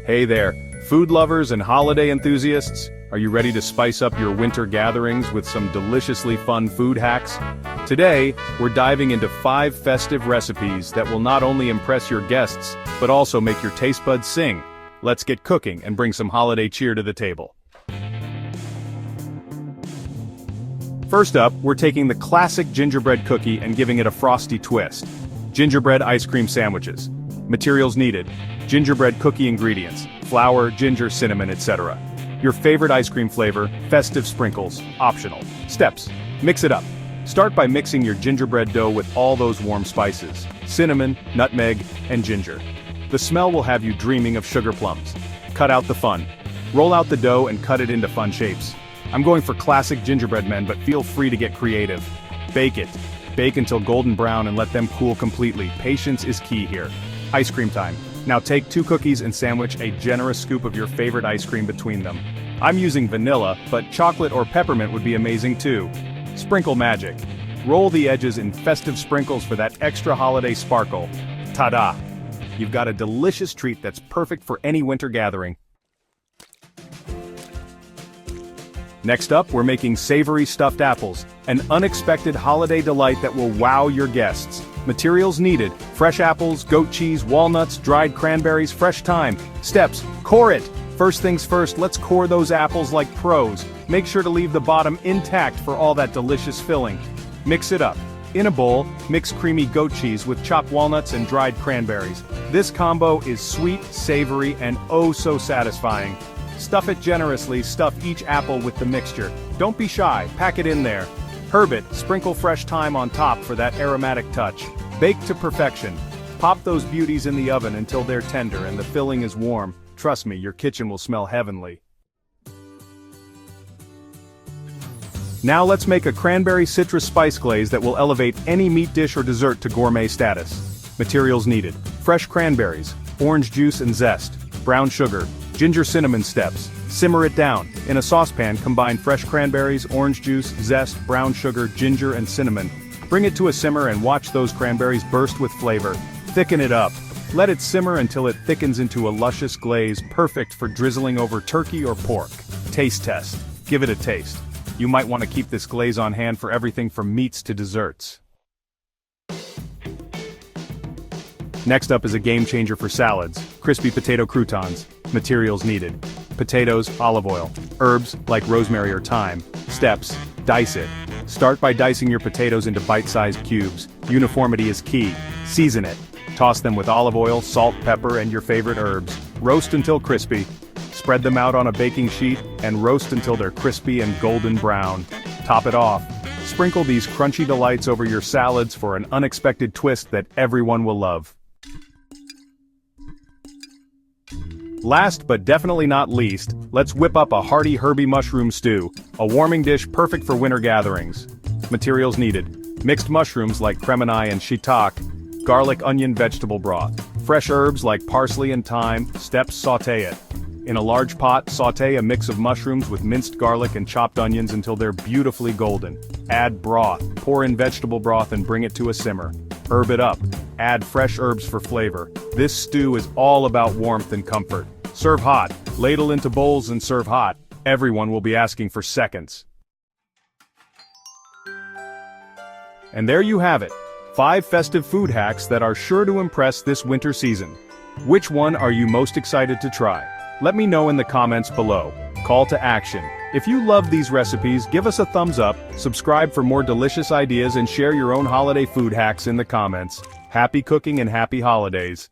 Hey there, food lovers and holiday enthusiasts. Are you ready to spice up your winter gatherings with some deliciously fun food hacks? Today, we're diving into 5 festive recipes that will not only impress your guests, but also make your taste buds sing. Let's get cooking and bring some holiday cheer to the table. First up, we're taking the classic gingerbread cookie and giving it a frosty twist. Gingerbread Ice Cream Sandwiches. Materials needed: gingerbread cookie ingredients, flour, ginger, cinnamon, etc. Your favorite ice cream flavor, festive sprinkles, optional. Steps: mix it up. Start by mixing your gingerbread dough with all those warm spices, cinnamon, nutmeg, and ginger. The smell will have you dreaming of sugar plums. Cut out the fun. Roll out the dough and cut it into fun shapes. I'm going for classic gingerbread men, but feel free to get creative. Bake it. Bake until golden brown and let them cool completely. Patience is key here. Ice cream time. Now take 2 cookies and sandwich a generous scoop of your favorite ice cream between them. I'm using vanilla, but chocolate or peppermint would be amazing too. Sprinkle magic. Roll the edges in festive sprinkles for that extra holiday sparkle. Ta-da! You've got a delicious treat that's perfect for any winter gathering. Next up, we're making savory stuffed apples, an unexpected holiday delight that will wow your guests. Materials needed: fresh apples, goat cheese, walnuts, dried cranberries, fresh thyme. Steps: core it. First things first, let's core those apples like pros. Make sure to leave the bottom intact for all that delicious filling. Mix it up. In a bowl, mix creamy goat cheese with chopped walnuts and dried cranberries. This combo is sweet, savory, and oh so satisfying. Stuff it generously, stuff each apple with the mixture. Don't be shy, pack it in there. Herb it, sprinkle fresh thyme on top for that aromatic touch. Bake to perfection. Pop those beauties in the oven until they're tender and the filling is warm. Trust me, your kitchen will smell heavenly. Now let's make a cranberry citrus spice glaze that will elevate any meat dish or dessert to gourmet status. Materials needed: fresh cranberries, orange juice and zest, brown sugar, ginger cinnamon steps. Simmer it down. In a saucepan, combine fresh cranberries, orange juice, zest, brown sugar, ginger, and cinnamon. Bring it to a simmer and watch those cranberries burst with flavor. Thicken it up. Let it simmer until it thickens into a luscious glaze, perfect for drizzling over turkey or pork. Taste test. Give it a taste. You might want to keep this glaze on hand for everything from meats to desserts. Next up is a game changer for salads: crispy potato croutons. Materials needed: potatoes, olive oil, herbs like rosemary or thyme. Steps: dice it. Start by dicing your potatoes into bite-sized cubes. Uniformity is key. Season it. Toss them with olive oil, salt, pepper, and your favorite herbs. Roast until crispy. Spread them out on a baking sheet and roast until they're crispy and golden brown. Top it off. Sprinkle these crunchy delights over your salads for an unexpected twist that everyone will love. Last but definitely not least, let's whip up a hearty Herby Mushroom Stew, a warming dish perfect for winter gatherings. Materials needed: mixed mushrooms like cremini and shiitake, garlic onion vegetable broth, fresh herbs like parsley and thyme. Steps: saute it. In a large pot, saute a mix of mushrooms with minced garlic and chopped onions until they're beautifully golden. Add broth, pour in vegetable broth and bring it to a simmer. Herb it up. Add fresh herbs for flavor. This stew is all about warmth and comfort. Serve hot. Ladle into bowls and serve hot. Everyone will be asking for seconds. And there you have it. 5 festive food hacks that are sure to impress this winter season. Which one are you most excited to try? Let me know in the comments below. Call to action. If you love these recipes, give us a thumbs up, subscribe for more delicious ideas, and share your own holiday food hacks in the comments. Happy cooking and happy holidays.